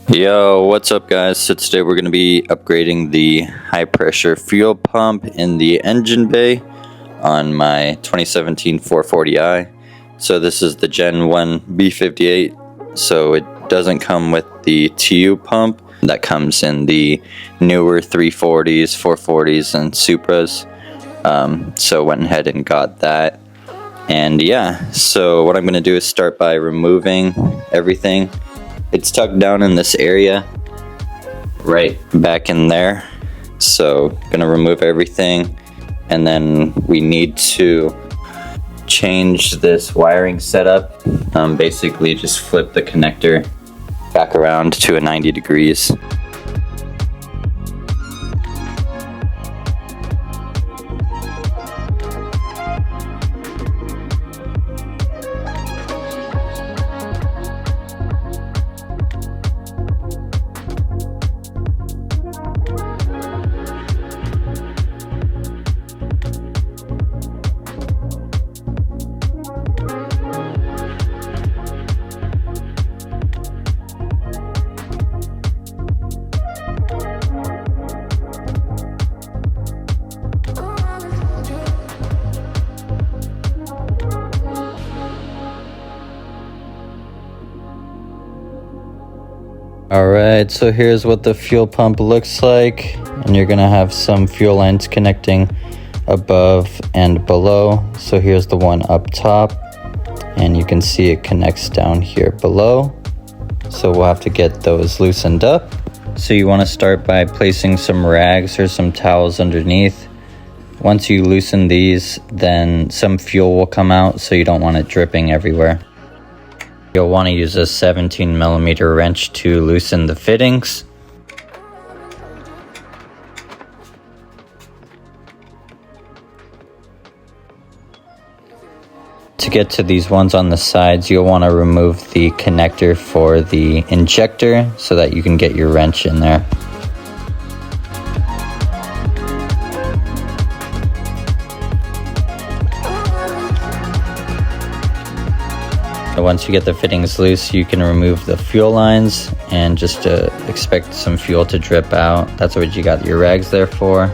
Yo, what's up guys? So today we're going to be upgrading the high pressure fuel pump in the engine bay on my 2017 440i. So this is the Gen 1 B58, so it doesn't come with the TU pump that comes in the newer 340s, 440s, and Supras. So went ahead and got that. And yeah, so what I'm going to do is start by removing everything. It's tucked down in this area, right back in there. So gonna remove everything, and then we need to change this wiring setup. Basically just flip the connector back around to a 90 degrees. Alright, so here's what the fuel pump looks like, and you're gonna have some fuel lines connecting above and below. So here's the one up top, and you can see it connects down here below. So we'll have to get those loosened up. So you want to start by placing some rags or some towels underneath. Once you loosen these, then some fuel will come out, so you don't want it dripping everywhere. You'll want to use a 17mm wrench to loosen the fittings. To get to these ones on the sides, you'll want to remove the connector for the injector so that you can get your wrench in there. Once you get the fittings loose, you can remove the fuel lines and just expect some fuel to drip out. That's what you got your rags there for.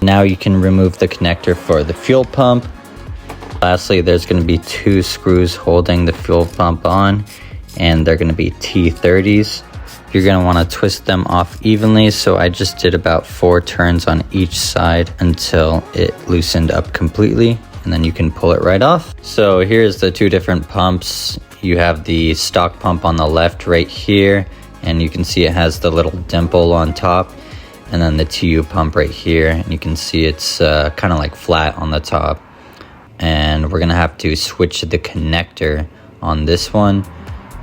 Now you can remove the connector for the fuel pump. Lastly, there's going to be two screws holding the fuel pump on, and they're going to be T30s. You're going to want to twist them off evenly, so I just did about 4 turns on each side until it loosened up completely, and then you can pull it right off. So here's the two different pumps. You have the stock pump on the left right here, and you can see it has the little dimple on top, and then the TU pump right here, and you can see it's kind of like flat on the top. And we're going to have to switch the connector on this one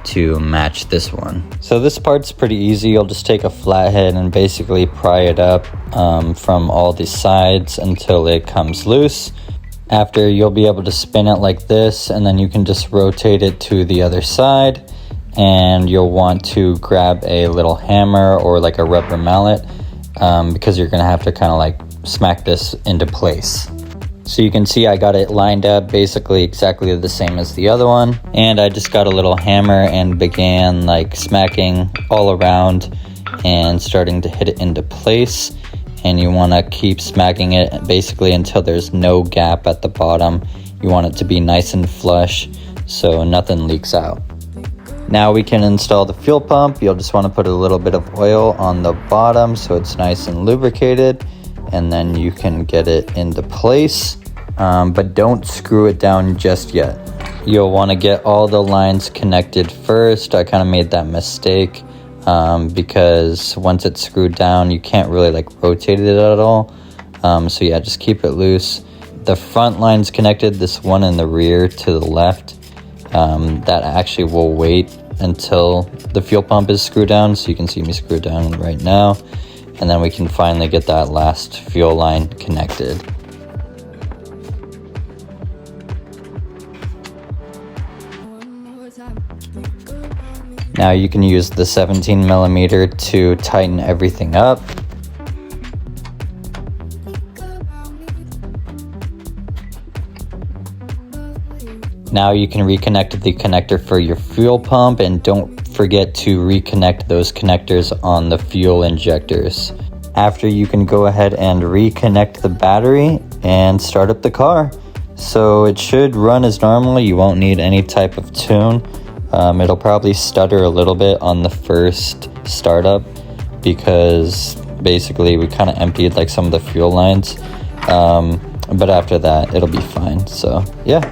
to match this one. So this part's pretty easy. You'll just take a flathead and basically pry it up from all the sides until it comes loose. After, you'll be able to spin it like this, and then you can just rotate it to the other side, and you'll want to grab a little hammer or like a rubber mallet because you're gonna have to kind of like smack this into place. So you can see I got it lined up basically exactly the same as the other one, and I just got a little hammer and began like smacking all around and starting to hit it into place. And you want to keep smacking it basically until there's no gap at the bottom. You want it to be nice and flush so nothing leaks out. Now we can install the fuel pump. You'll just want to put a little bit of oil on the bottom so it's nice and lubricated, and then you can get it into place, but don't screw it down just yet. You'll want to get all the lines connected first. I kind of made that mistake because once it's screwed down, you can't really like rotate it at all. So yeah, just keep it loose. The front line's connected, this one in the rear to the left. That actually will wait until the fuel pump is screwed down, so you can see me screw down right now, and then we can finally get that last fuel line connected. Now you can use the 17mm to tighten everything up. Now you can reconnect the connector for your fuel pump, and don't forget to reconnect those connectors on the fuel injectors. After, you can go ahead and reconnect the battery and start up the car. So it should run as normal. You won't need any type of tune. It'll probably stutter a little bit on the first startup because basically we kind of emptied like some of the fuel lines. But after that, it'll be fine. So yeah.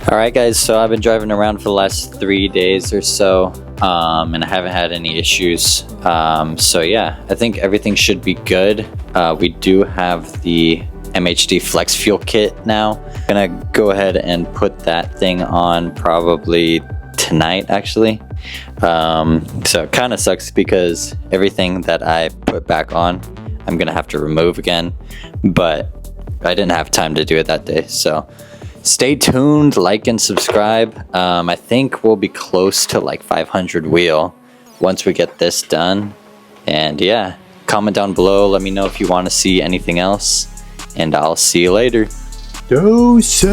Alright guys, so I've been driving around for the last 3 days or so, and I haven't had any issues. So yeah, I think everything should be good. We do have the MHD FlexFuel kit now. I'm gonna go ahead and put that thing on probably tonight actually. So it kind of sucks because everything that I put back on, I'm gonna have to remove again, but I didn't have time to do it that day. So stay tuned, like and subscribe. I think we'll be close to like 500 wheel once we get this done. And yeah, comment down below, let me know if you want to see anything else, and I'll see you later. Doses.